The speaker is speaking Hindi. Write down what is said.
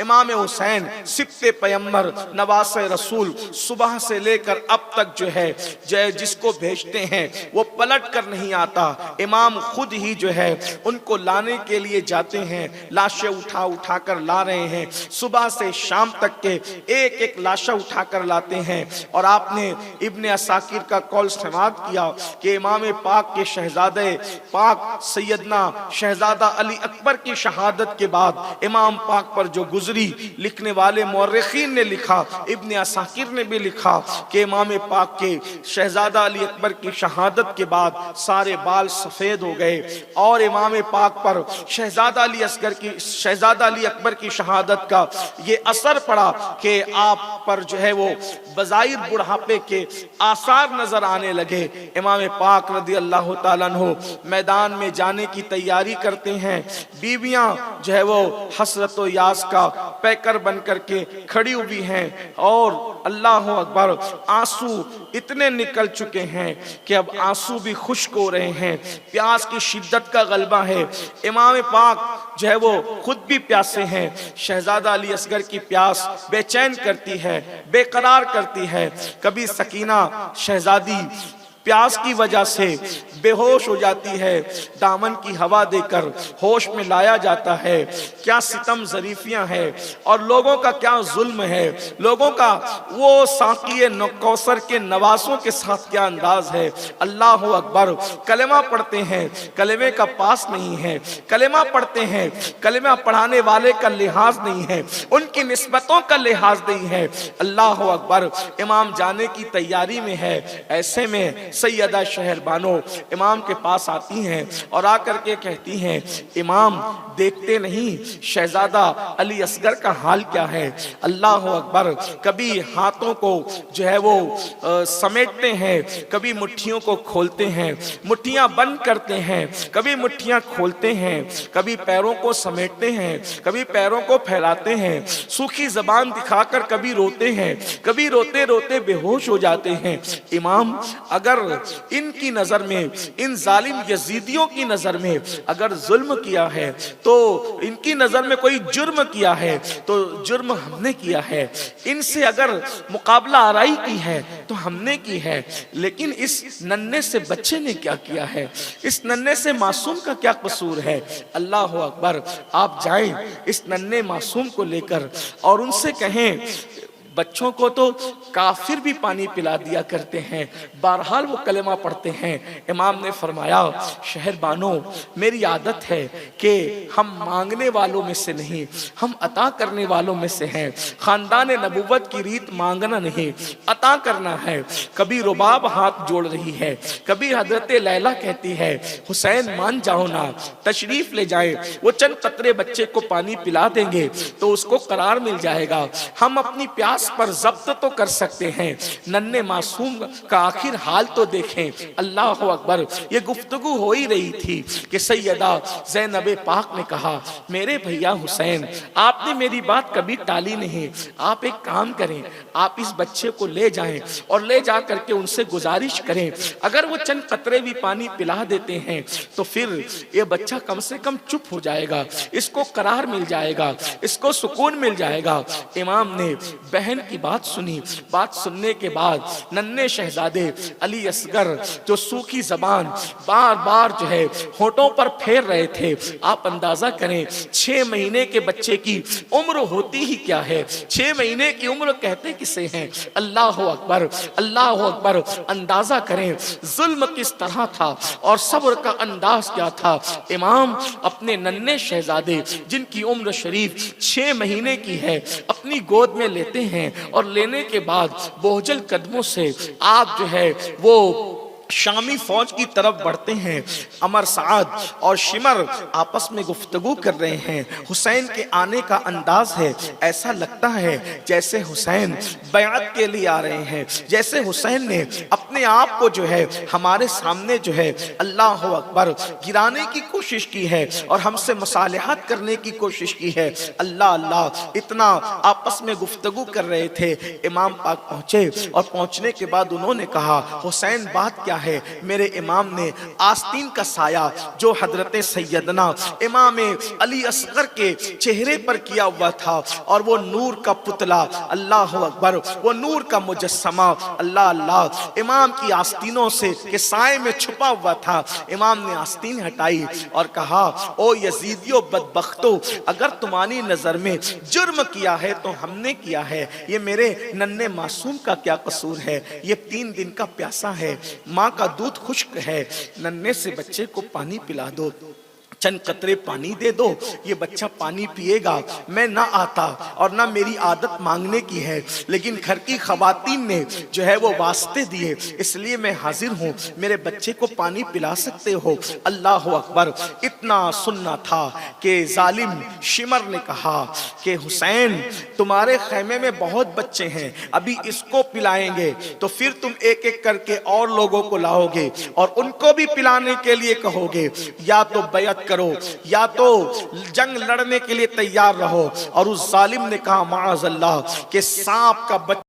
इमाम हुसैन सिब्ते पैगंबर नवासे रसूल सुबह से लेकर अब तक जो है जिसको भेजते हैं वो पलट कर नहीं आता। इमाम खुद ही जो है उनको लाने के लिए जाते हैं, लाशें उठा उठा कर ला रहे हैं, सुबह से शाम तक के एक एक लाशा उठा कर लाते हैं। और आपने इब्ने असाकिर का कौल समाअत किया कि इमाम पाक के शहजादे पाक सैयदना शहजादा अली अकबर की शहादत के बाद इमाम पाक पर जो गुजरी, लिखने वाले मुअर्रिखीन ने लिखा, इब्ने असाकिर ने भी लिखा कि इमाम पाक के शहजादा अली अकबर की शहादत के बाद सारे बाल सफेद हो गए और इमाम पाक पर शहजादा अली अकबर की शहादत का ये असर पड़ा कि आप पर जो है वो बज़ाहिर बुढ़ापे के आसार नजर आने लगे। इमाम पाक रज़ी अल्लाह ताला अन्हु मैदान में जाने की तैयारी करते हैं। बीवियां जो है वो हसरत व यास का पैकर बन करके खड़ी हुई हैं और अल्लाह अकबर, आंसू इतने निकल चुके हैं कि अब आंसू भी खुश्क हो रहे हैं, प्यास की शिद्दत का गलबा है। इमाम पाक जो है वो खुद भी प्यासे हैं। शहजादा अली असगर की प्यास बेचैन करती है, बेकरार करती है। कभी सकीना शहजादी प्यास की वजह से बेहोश हो जाती है, दामन की हवा देकर होश में लाया जाता है। क्या सितम ज़रीफियां हैं और लोगों का क्या जुल्म है, लोगों का वो साक़िए कौसर के नवासों के साथ क्या अंदाज है। अल्लाह अकबर, कलेमा पढ़ते हैं, कलेमे का पास नहीं है, कलेमा पढ़ते हैं, कलेमा पढ़ाने वाले का लिहाज नहीं है, उनकी निस्बतों का लिहाज नहीं है। अल्लाह अकबर, इमाम जाने की तैयारी में है। ऐसे में सैयदा शहरबानो इमाम के पास आती हैं और आकर के कहती हैं, इमाम देखते नहीं शहजादा अली असगर का हाल क्या है। अल्लाह अकबर, कभी हाथों को जो है वो समेटते हैं, कभी मुट्ठियों को खोलते हैं, मुट्ठियां बंद करते हैं, कभी मुट्ठियां खोलते हैं, कभी पैरों को समेटते हैं, कभी पैरों को फैलाते हैं, सूखी जबान दिखाकर कभी रोते हैं, कभी रोते रोते बेहोश हो जाते हैं। इमाम, अगर इनकी नजर में, इन जालिम यजीदियों की नजर में अगर जुल्म किया है, तो इनकी नजर में कोई जुर्म किया है तो जुर्म हमने किया है। इनसे अगर मुकाबला आराई की है तो हमने की है, लेकिन इस नन्हे से बच्चे ने क्या किया है, इस नन्हे से मासूम का क्या कसूर है। अल्लाह अकबर, आप जाएं इस नन्हे मासूम को लेकर और उनसे कहें, बच्चों को तो काफिर भी पानी पिला दिया करते हैं, बहरहाल वो कलेमा पढ़ते हैं। इमाम ने फरमाया, शहरबानो, मेरी आदत है कि हम मांगने वालों में से नहीं, हम अता करने वालों में से हैं। खानदान नबूवत की रीत मांगना नहीं, अता करना है। कभी रुबाब हाथ जोड़ रही है, कभी हजरत लैला कहती है, हुसैन मान जाओ ना, तशरीफ ले जाए, वो चंद कतरे बच्चे को पानी पिला देंगे तो उसको करार मिल जाएगा, हम अपनी प्यास पर जब्त तो कर सकते हैं। नन्हे मासूम का आखिर हाल तो देखें। अल्लाह अकबर, ये गुफ्तगू हो ही रही थी कि सैयदा ज़ैनब पाक ने कहा, मेरे भैया हुसैन, आपने मेरी बात कभी टाली नहीं, आप एक काम करें, आप इस बच्चे को ले जाएं और ले जा करके उनसे गुजारिश करें, अगर वो चंद कतरे भी पानी पिला देते हैं तो फिर ये बच्चा कम से कम चुप हो जाएगा, इसको करार मिल जाएगा, इसको सुकून मिल जाएगा। इमाम ने बहन की बात सुनी। बात सुनने के बाद नन्हे शहजादे अली असगर जो सूखी जबान बार बार जो है होठों पर फेर रहे थे, आप अंदाजा करें 6 महीने के बच्चे की उम्र होती ही क्या है, 6 महीने की उम्र कहते किसे हैं। अल्लाह अकबर, अल्लाह अकबर, अंदाजा करें जुल्म किस तरह था और सब्र का अंदाज क्या था। इमाम अपने नन्हे शहजादे जिनकी उम्र शरीफ 6 महीने की है अपनी गोद में लेते हैं और लेने के बाद बोझल कदमों से आप जो है वो शामी फौज की तरफ बढ़ते हैं। अमर साद और शिमर आपस में गुफ्तगू कर रहे हैं। हुसैन के आने का अंदाज है, ऐसा लगता है जैसे हुसैन बयात के लिए आ रहे हैं, जैसे हुसैन ने अपने आप को जो है हमारे सामने जो है अल्लाह अकबर गिराने की कोशिश की है और हमसे मुसालहत करने की कोशिश की है। अल्लाह अल्लाह इतना आपस में गुफ्तगू कर रहे थे, इमाम पाक पहुंचे और पहुंचने के बाद उन्होंने कहा, हुसैन बात क्या है? मेरे इमाम ने आस्तीन का साया जो हजरत सैयदना इमाम अली असगर के चेहरे पर किया हुआ था और वो नूर का पुतला, अल्लाह अकबर, वो नूर का मुजस्समा, अल्लाह अल्लाह, इमाम की आस्तीनों से के साए में छुपा हुआ था। इमाम ने आस्तीन हटाई और कहा, ओ यजीदियो बदबख्तो, अगर तुम्हारी नजर में जुर्म किया है तो हमने किया है, ये मेरे नन्हे मासूम का क्या कसूर है? ये 3 दिन का प्यासा है, माँ का दूध खुश्क है, नन्हे से बच्चे को पानी पिला दो, चंद कतरे पानी दे दो, ये बच्चा पानी पिएगा। मैं ना आता और ना मेरी आदत मांगने की है, लेकिन घर की खवातीन ने जो है वो वास्ते दिए, इसलिए मैं हाजिर हूँ, मेरे बच्चे को पानी पिला सकते हो? अल्लाह अकबर। इतना सुनना था कि जालिम शिमर ने कहा कि हुसैन, तुम्हारे खैमे में बहुत बच्चे हैं, अभी इसको पिलाएंगे तो फिर तुम एक एक करके और लोगों को लाओगे और उनको भी पिलाने के लिए कहोगे, या तो बैत करो या तो जंग लड़ने के लिए तैयार रहो। और उस जालिम ने कहा, माअज़ल्लाह, कि सांप का बच्चा